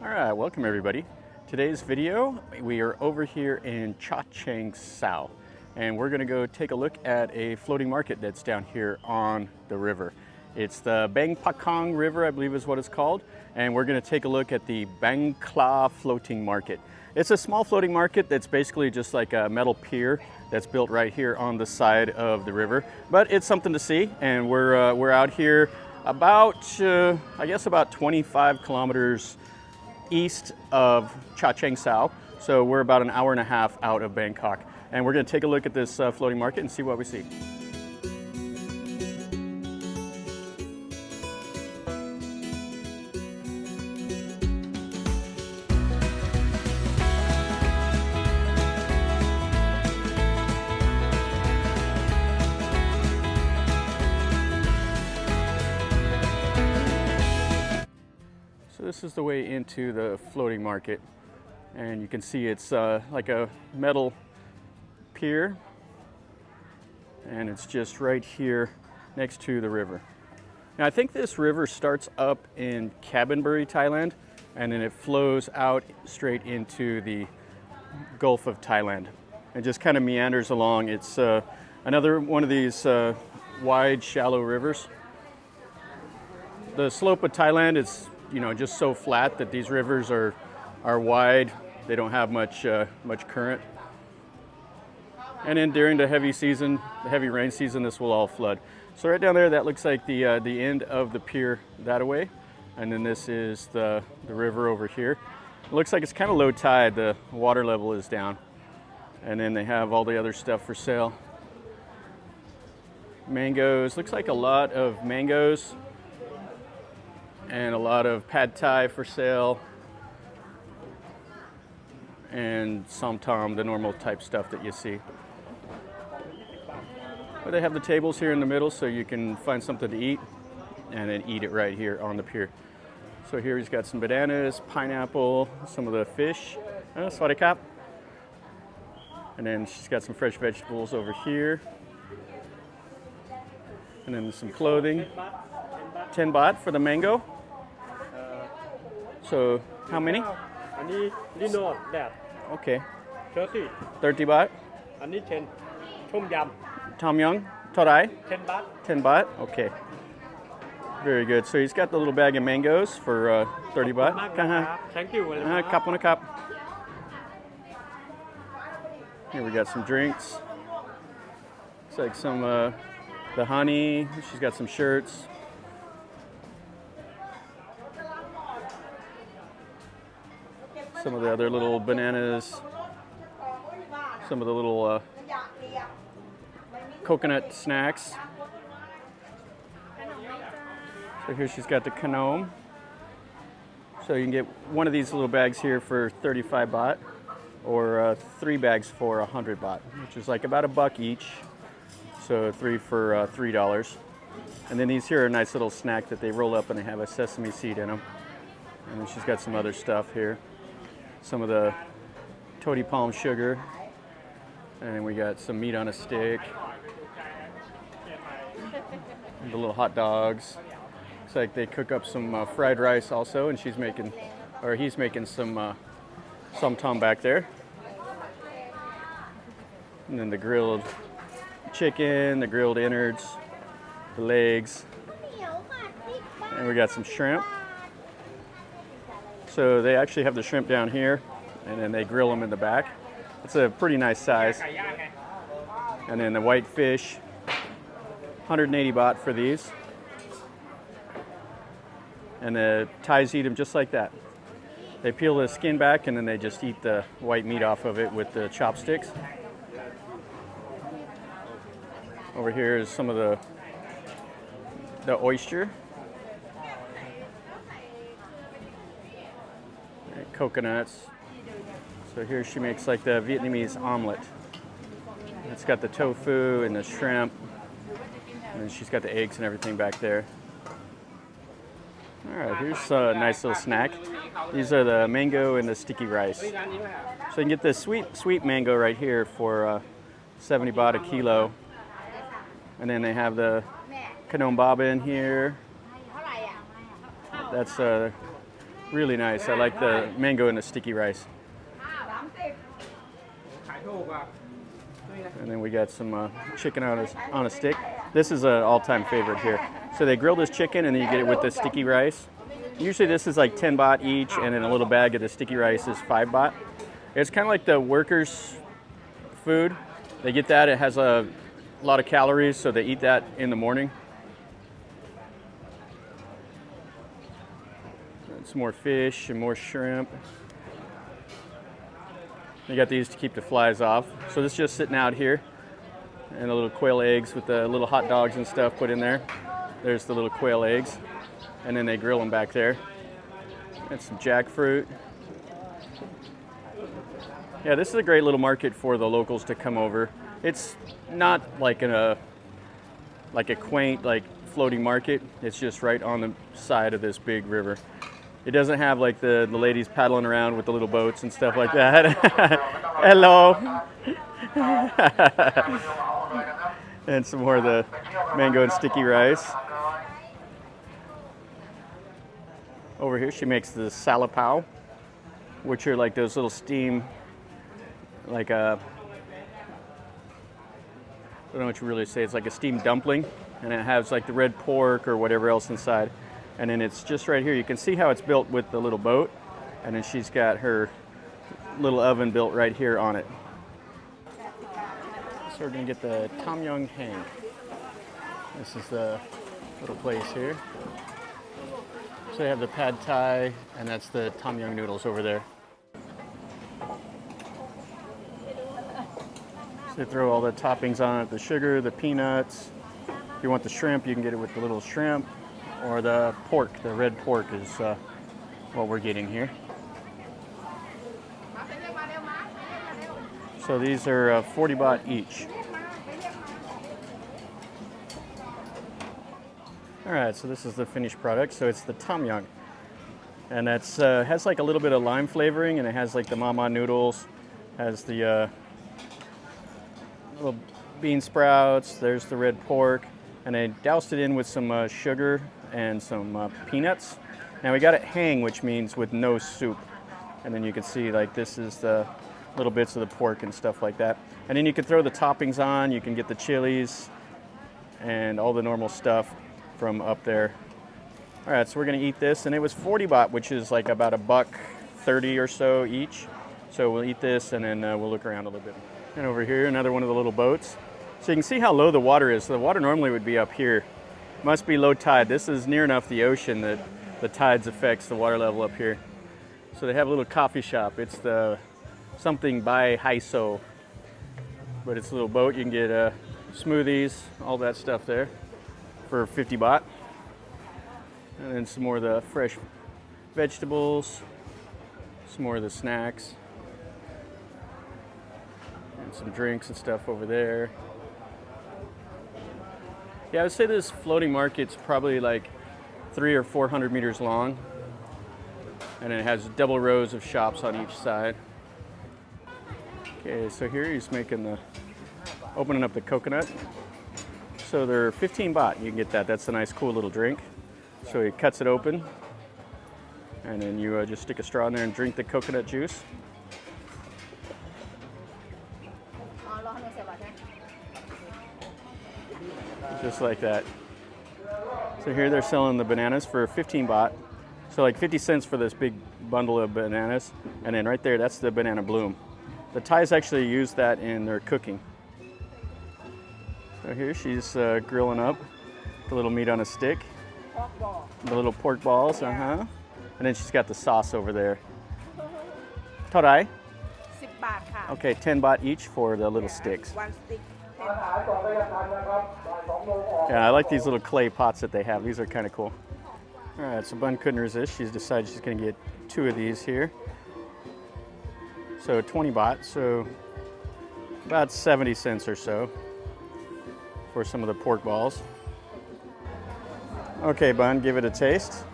All right, welcome everybody. Today's video, we are over here in Chachangsao, and we're gonna go take a look at a floating market that's down here on the river. It's the Bang Pakong River, I believe is what it's called, and we're gonna take a look at the Bang Khla Floating Market. It's a small floating market that's basically just like a metal pier that's built right here on the side of the river, but it's something to see, and we're out here about, I guess about 25 kilometers east of Chachangsao. So we're about an hour and a half out of Bangkok. And we're gonna take a look at this floating market and see what we see. So this is the way into the floating market, and you can see it's like a metal pier, and it's just right here next to the river. Now I think this river starts up in Cabinbury, Thailand, and then it flows out straight into the Gulf of Thailand. It just kind of meanders along. It's another one of these wide, shallow rivers. The slope of Thailand is just so flat that these rivers are wide. They don't have much current. And then during the heavy season, the heavy rain season, this will all flood. So right down there, that looks like the end of the pier that way. And then this is the river over here. It looks like it's kind of low tide. The water level is down. And then they have all the other stuff for sale. Mangoes, looks like a lot of mangoes. And a lot of pad thai for sale, and som tam, the normal type stuff that you see. But they have the tables here in the middle so you can find something to eat and then eat it right here on the pier. So here he's got some bananas, pineapple, some of the fish, swadikap. And then she's got some fresh vegetables over here. And then some clothing. 10 baht for the mango. So, how many? Okay. 30 baht. 10 Tom yum. Tom Young, Torai? 10 baht. 10 baht? Okay. Very good. So he's got the little bag of mangoes for 30 baht. Thank you very much. Cup on a cup. Here we got some drinks. Looks like some the honey. She's got some shirts. Some of the other little bananas, some of the little coconut snacks. So here she's got the kanom. So you can get one of these little bags here for 35 baht, or 3 bags for 100 baht, which is like about $1 each. So 3 for $3. And then these here are a nice little snack that they roll up and they have a sesame seed in them. And then she's got some other stuff here. Some of the toti palm sugar, and then we got some meat on a stick, and the little hot dogs. Looks like they cook up some fried rice also, and he's making some som back there. And then the grilled chicken, the grilled innards, the legs, and we got some shrimp. So they actually have the shrimp down here, and then they grill them in the back. It's a pretty nice size. And then the white fish, 180 baht for these. And the Thais eat them just like that. They peel the skin back, and then they just eat the white meat off of it with the chopsticks. Over here is some of the oyster. Coconuts. So here she makes like the Vietnamese omelet. It's got the tofu and the shrimp, and then she's got the eggs and everything back there. All right, here's a nice little snack. These are the mango and the sticky rice. So you can get this sweet mango right here for 70 baht a kilo. And then they have the kanom baba in here. That's Really nice. I like the mango and the sticky rice. And then we got some chicken on a stick. This is an all-time favorite here. So they grill this chicken and then you get it with the sticky rice. Usually this is like 10 baht each, and then a little bag of the sticky rice is 5 baht. It's kind of like the workers' food. They get that. It has a lot of calories, so they eat that in the morning. And some more fish and more shrimp. They got these to keep the flies off. So this is just sitting out here. And the little quail eggs with the little hot dogs and stuff put in there. There's the little quail eggs. And then they grill them back there. And some jackfruit. Yeah, this is a great little market for the locals to come over. It's not like a quaint like floating market. It's just right on the side of this big river. It doesn't have like the ladies paddling around with the little boats and stuff like that. Hello. And some more of the mango and sticky rice. Over here she makes the salapao, which are like those little steam, like a, I don't know what you really say, it's like a steamed dumpling, and it has like the red pork or whatever else inside. And then it's just right here. You can see how it's built with the little boat, and then she's got her little oven built right here on it. So we're gonna get the Tom Yum Hang. This is the little place here. So they have the pad thai, and that's the Tom Yum noodles over there. So they throw all the toppings on it, the sugar, the peanuts. If you want the shrimp, you can get it with the little shrimp, or the pork. The red pork is what we're getting here. So these are 40 baht each. All right, so this is the finished product. So it's the Tom Yum, and that's has like a little bit of lime flavoring, and it has like the mama noodles, has the little bean sprouts. There's the red pork, and they doused it in with some sugar and some peanuts. Now we got it hang, which means with no soup, and then you can see like this is the little bits of the pork and stuff like that. And then you can throw the toppings on. You can get the chilies and all the normal stuff from up there. All right, so we're gonna eat this, and it was 40 baht, which is like about $1.30 or so each. So we'll eat this, and then we'll look around a little bit. And over here, another one of the little boats. So you can see how low the water is. So the water normally would be up here. Must be low tide. This is near enough the ocean that the tides affects the water level up here. So they have a little coffee shop. It's the something by Haiso, but it's a little boat. You can get smoothies, all that stuff there for 50 baht. And then some more of the fresh vegetables, some more of the snacks, and some drinks and stuff over there. Yeah, I would say this floating market's probably like 300 or 400 meters long, and it has double rows of shops on each side. Okay, so here he's making opening up the coconut. So they're 15 baht. You can get that. That's a nice, cool little drink. So he cuts it open, and then you just stick a straw in there and drink the coconut juice. Just like that. So here they're selling the bananas for 15 baht. So like 50 cents for this big bundle of bananas. And then right there, that's the banana bloom. The Thais actually use that in their cooking. So here she's grilling up the little meat on a stick. The little pork balls, And then she's got the sauce over there. Torai? 10 baht ค่ะ Okay, 10 baht each for the little sticks. One stick 10 Yeah, I like these little clay pots that they have. These are kind of cool. All right, so Bun couldn't resist. She's decided she's going to get 2 of these here. So 20 baht, so about 70 cents or so for some of the pork balls. Okay, Bun, give it a taste.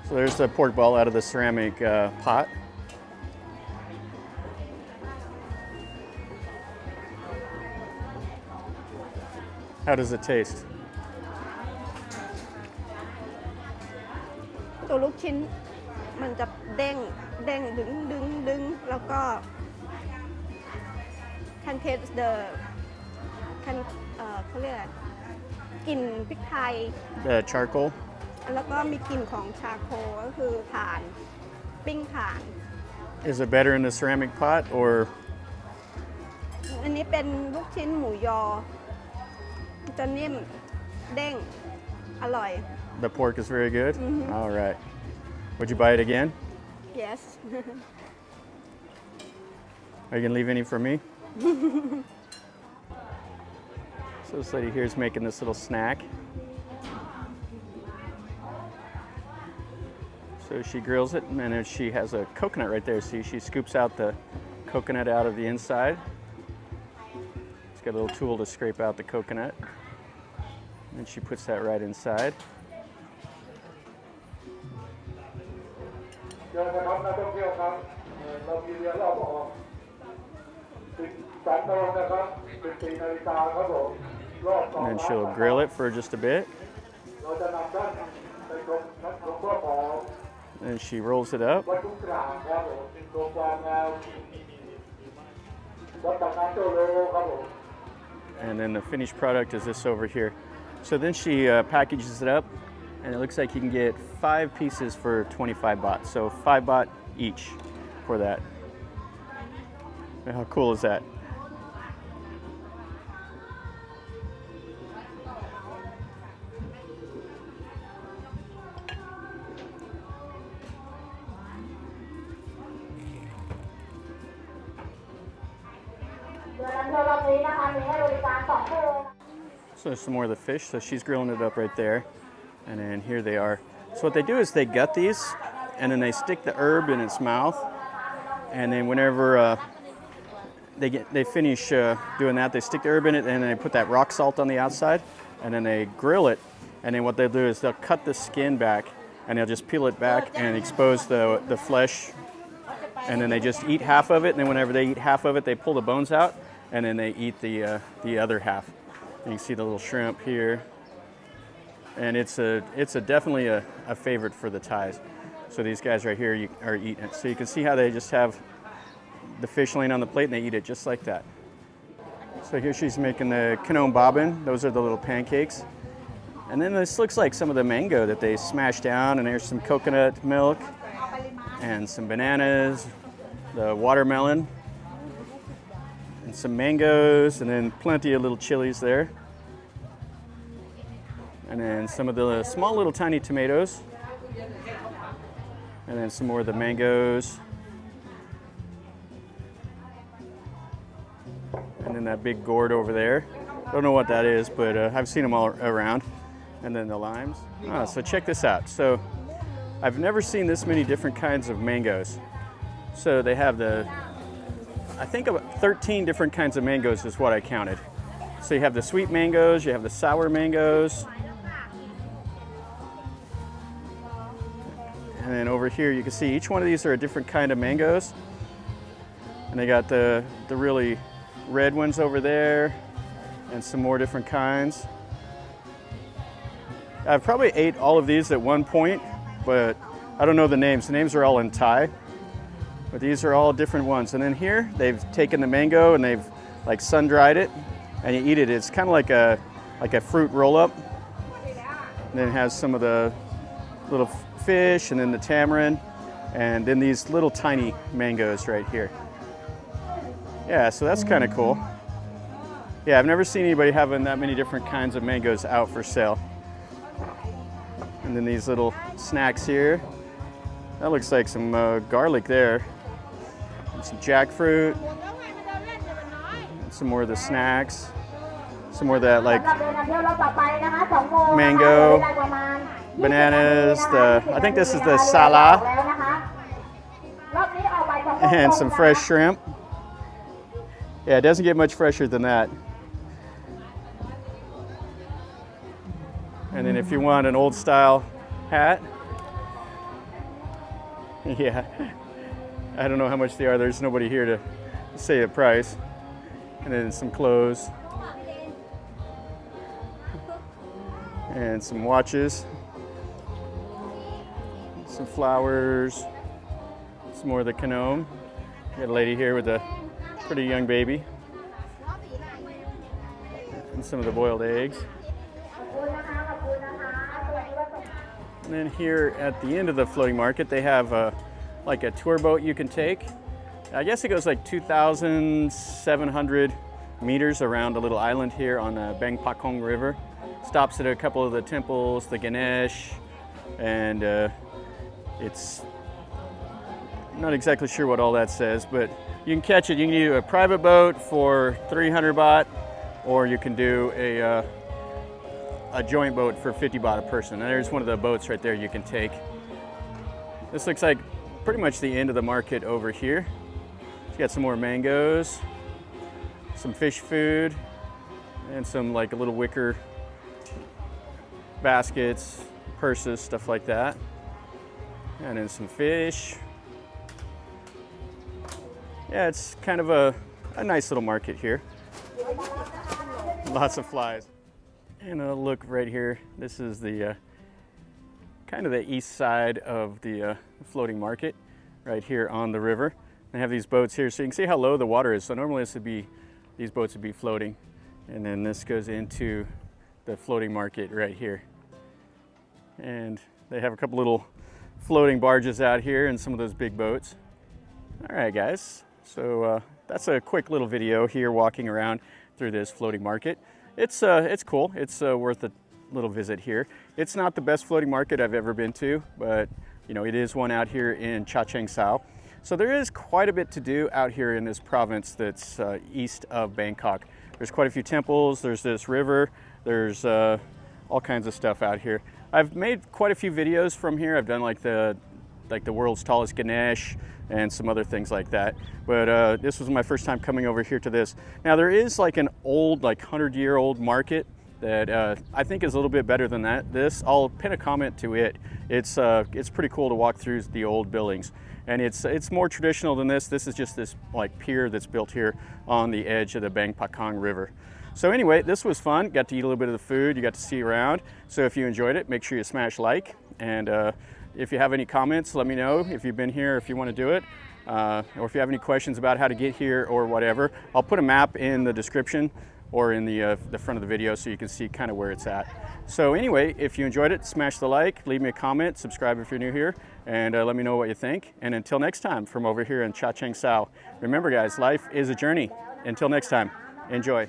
So there's the pork ball out of the ceramic pot. How does it taste? ต ลูกชิ้นมันจะเด้งดึงแล้วก็ can taste the can เขาเรียกอะไรกลิ่นพริกไทย The charcoal. แล้วก็มีกลิ่นของชาโคก็คือถ่านปิ้งถ่าน Is it better in the ceramic pot or? อันนี้เป็นลูกชิ้นหมูยอจะนิ่มเด้งอร่อย The pork is very good? All right. Would you buy it again? yes Are you going to leave any for me? So this lady here is making this little snack. So she grills it, and then she has a coconut right there. See, she scoops out the coconut out of the inside. She's got a little tool to scrape out the coconut. And she puts that right inside. เชิญนะครับนักท่องเที่ยวครับเรามีเรือรอบออก12 โมงนะครับ14 นาฬิกาครับผมรอบ2 And then she'll grill it for just a bit. เราจะนำท่านไปชมหลวงพ่อของ And she rolls it up. วัดทุ่งกลางครับผมโครงการงานวัดปากน้ำเจ้าโลครับผม And then the finished product is this over here. So then she packages it up, and it looks like you can get 5 pieces for 25 baht. So 5 baht each for that. How cool is that? So there's some more of the fish. So she's grilling it up right there. And then here they are. So what they do is they gut these, and then they stick the herb in its mouth. And then whenever they finish doing that, they stick the herb in it, and then they put that rock salt on the outside, and then they grill it. And then what they'll do is they'll cut the skin back, and they'll just peel it back and expose the flesh. And then they just eat half of it, and then whenever they eat half of it, they pull the bones out, and then they eat the other half. And you can see the little shrimp here. And it's definitely a favorite for the Thais. So these guys right here are eating it. So you can see how they just have the fish laying on the plate and they eat it just like that. So here she's making the kanom bobbin. Those are the little pancakes. And then this looks like some of the mango that they smashed down, and there's some coconut milk and some bananas, the watermelon, and some mangoes, and then plenty of little chilies there. And then some of the small little tiny tomatoes. And then some more of the mangoes. And then that big gourd over there. Don't know what that is, but I've seen them all around. And then the limes. So check this out. So I've never seen this many different kinds of mangoes. So they have I think about 13 different kinds of mangoes is what I counted. So you have the sweet mangoes, you have the sour mangoes. And then over here you can see each one of these are a different kind of mangoes. And they got the really red ones over there and some more different kinds. I've probably ate all of these at one point, but I don't know the names. The names are all in Thai, but these are all different ones. And then here they've taken the mango and they've like sun-dried it, and you eat it. It's kind of like a fruit roll-up. And then it has some of the little fish and then the tamarind, and then these little tiny mangoes right here. Yeah, so that's kind of cool. Yeah, I've never seen anybody having that many different kinds of mangoes out for sale. And then these little snacks here. That looks like some garlic there. And some jackfruit. And some more of the snacks. Some more of that like mango, bananas. I think this is the sala. And some fresh shrimp. Yeah, it doesn't get much fresher than that. And then if you want an old style hat, yeah, I don't know how much they are. There's nobody here to say a price. And then some clothes. And some watches. Some flowers. Some more of the kanome. Got a lady here with a pretty young baby. And some of the boiled eggs. And then here at the end of the floating market, they have like a tour boat you can take. I guess it goes like 2,700 meters around a little island here on the Bang Pakong River. Stops at a couple of the temples, the Ganesh, and it's not exactly sure what all that says, but you can catch it. You can do a private boat for 300 baht, or you can do a joint boat for 50 baht a person. And there's one of the boats right there you can take. This looks like pretty much the end of the market over here. It's got some more mangoes, some fish food, and some like little wicker baskets, purses, stuff like that. And then some fish. Yeah, it's kind of a nice little market here. Lots of flies. And a look right here. This is the kind of the east side of the floating market, right here on the river. They have these boats here, so you can see how low the water is. So normally these boats would be floating, and then this goes into the floating market right here. And they have a couple little floating barges out here and some of those big boats. All right, guys. So that's a quick little video here walking around through this floating market. It's cool. It's worth a little visit here. It's not the best floating market I've ever been to, but you know, it is one out here in Chachangsao. So there is quite a bit to do out here in this province that's east of Bangkok. There's quite a few temples, there's this river, there's all kinds of stuff out here. I've made quite a few videos from here. I've done like the world's tallest Ganesh and some other things like that. But this was my first time coming over here to this. Now there is like an old, like 100-year-old market that I think is a little bit better than that. I'll pin a comment to it. It's pretty cool to walk through the old buildings. And it's more traditional than this. This is just this like pier that's built here on the edge of the Bang Pakong River. So anyway, this was fun. Got to eat a little bit of the food. You got to see around. So if you enjoyed it, make sure you smash like. And if you have any comments, let me know if you've been here, if you want to do it. Or if you have any questions about how to get here or whatever. I'll put a map in the description or in the front of the video so you can see kind of where it's at. So anyway, if you enjoyed it, smash the like, leave me a comment, subscribe if you're new here, and let me know what you think. And until next time, from over here in Chachangsao, remember guys, life is a journey. Until next time, enjoy.